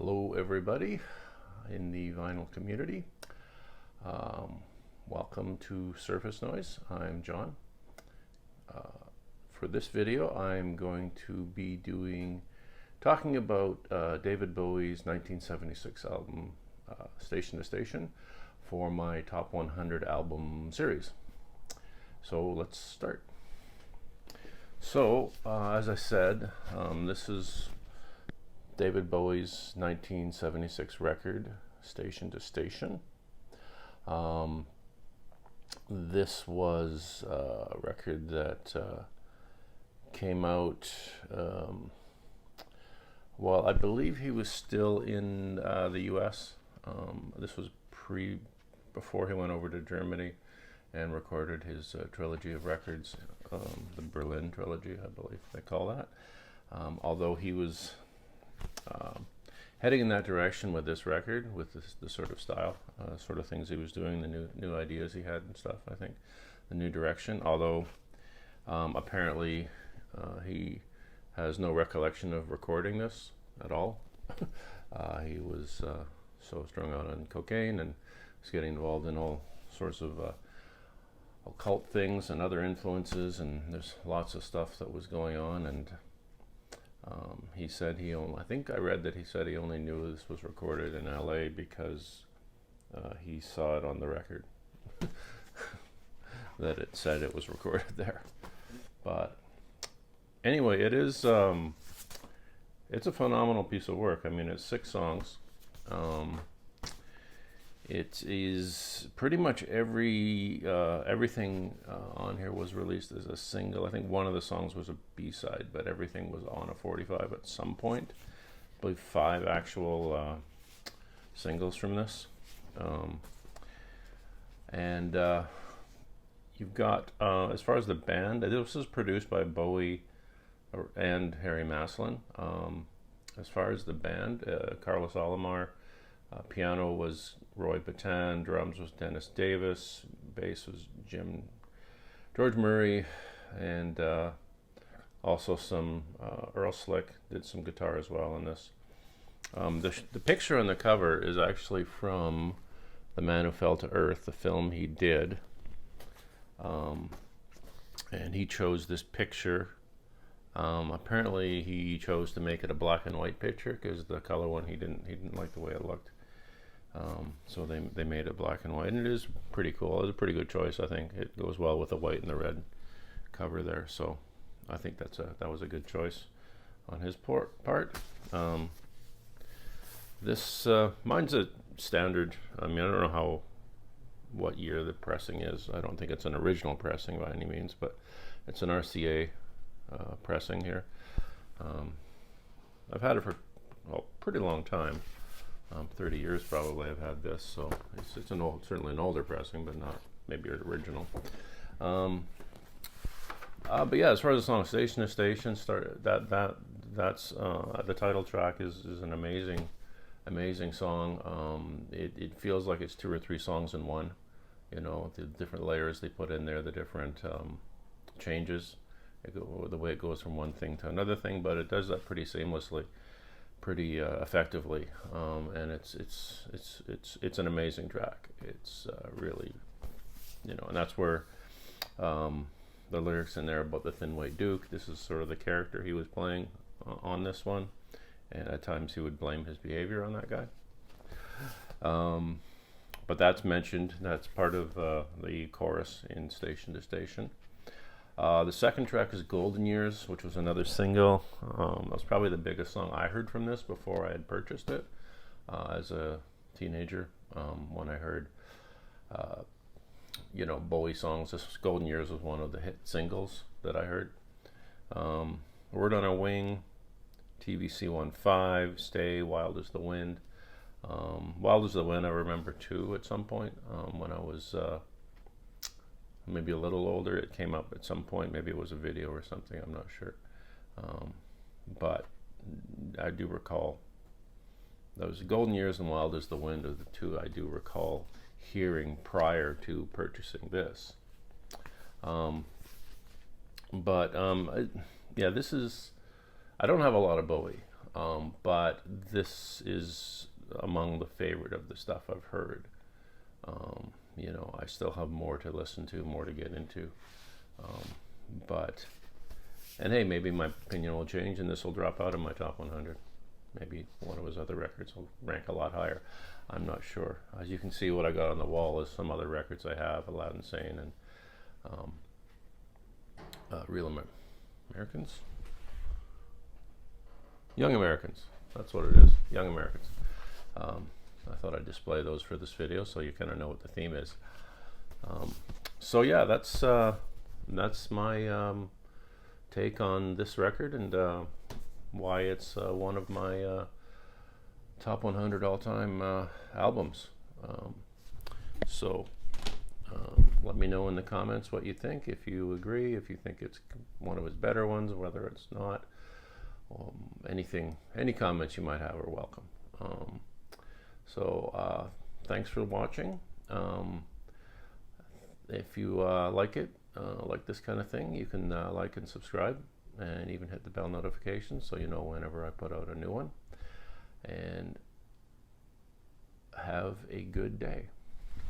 Hello everybody in the vinyl community. Welcome to Surface Noise. I'm John. For this video I'm going to be talking about David Bowie's 1976 album Station to Station for my Top 100 album series. So let's start. So as I said, this is David Bowie's 1976 record, Station to Station. This was a record that came out while I believe he was still in the US. This was before he went over to Germany and recorded his trilogy of records, the Berlin trilogy, I believe they call that. Although he was heading in that direction with this record, with the sort of style, sort of things he was doing, the new ideas he had and stuff, I think, the new direction. Although apparently he has no recollection of recording this at all. He was so strung out on cocaine and was getting involved in all sorts of occult things and other influences, and there's lots of stuff that was going on. And he said I think I read that he said he only knew this was recorded in LA because he saw it on the record that it said it was recorded there. But anyway, it's a phenomenal piece of work. I mean, it's 6 songs. It is pretty much everything on here was released as a single. I think one of the songs was a B-side, but everything was on a 45 at some point. I believe 5 actual singles from this. You've got, as far as the band, this was produced by Bowie and Harry Maslin. As far as the band, Carlos Alomar, piano was Roy Bataan, drums was Dennis Davis, bass was George Murray, and also some Earl Slick did some guitar as well in this. The picture on the cover is actually from The Man Who Fell to Earth, the film he did, and he chose this picture. Apparently he chose to make it a black and white picture because the color one he didn't like the way it looked. So they made it black and white, and it is pretty cool. It's a pretty good choice, I think. It goes well with the white and the red cover there, so I think that was a good choice on his part. Mine's a standard. I mean, I don't know what year the pressing is. I don't think it's an original pressing by any means, but it's an RCA pressing here. I've had it for a pretty long time. 30 years probably I've had this, so it's certainly an older pressing, but not maybe an original. But yeah, as far as the song Station to Station, that's the title track is an amazing song. It feels like it's 2 or 3 songs in one. You know, the different layers they put in there, the different changes, the way it goes from one thing to another thing, but it does that pretty seamlessly, pretty effectively, and it's an amazing track. It's really, and that's where the lyrics in there about the thin white Duke. This is sort of the character he was playing on this one, and at times he would blame his behavior on that guy. But that's mentioned. That's part of the chorus in Station to Station. The second track is Golden Years, which was another single. That was probably the biggest song I heard from this before I had purchased it as a teenager. When I heard, Bowie songs, this Golden Years was one of the hit singles that I heard. Word on a Wing, TVC 15, Stay, Wild as the Wind. Wild as the Wind I remember too at some point when I was maybe a little older. It came up at some point, maybe it was a video or something, I'm not sure, but I do recall those Golden Years and Wild as the Wind are the 2 I do recall hearing prior to purchasing this. Yeah, this is, I don't have a lot of Bowie. but this is among the favorite of the stuff I've heard. You know, I still have more to listen to, more to get into. And hey, maybe my opinion will change and this will drop out of my top 100. Maybe one of his other records will rank a lot higher. I'm not sure. As you can see, what I got on the wall is some other records I have, Aladdin Sane and Real Americans? Young Americans. That's what it is. Young Americans. I thought I'd display those for this video so you kind of know what the theme is. So yeah, that's my take on this record and why it's one of my top 100 all-time albums. Let me know in the comments what you think, if you agree, if you think it's one of his better ones, whether it's not. Any comments you might have are welcome. Thanks for watching. If you like it, like this kind of thing, you can like and subscribe and even hit the bell notification so you know whenever I put out a new one. And have a good day.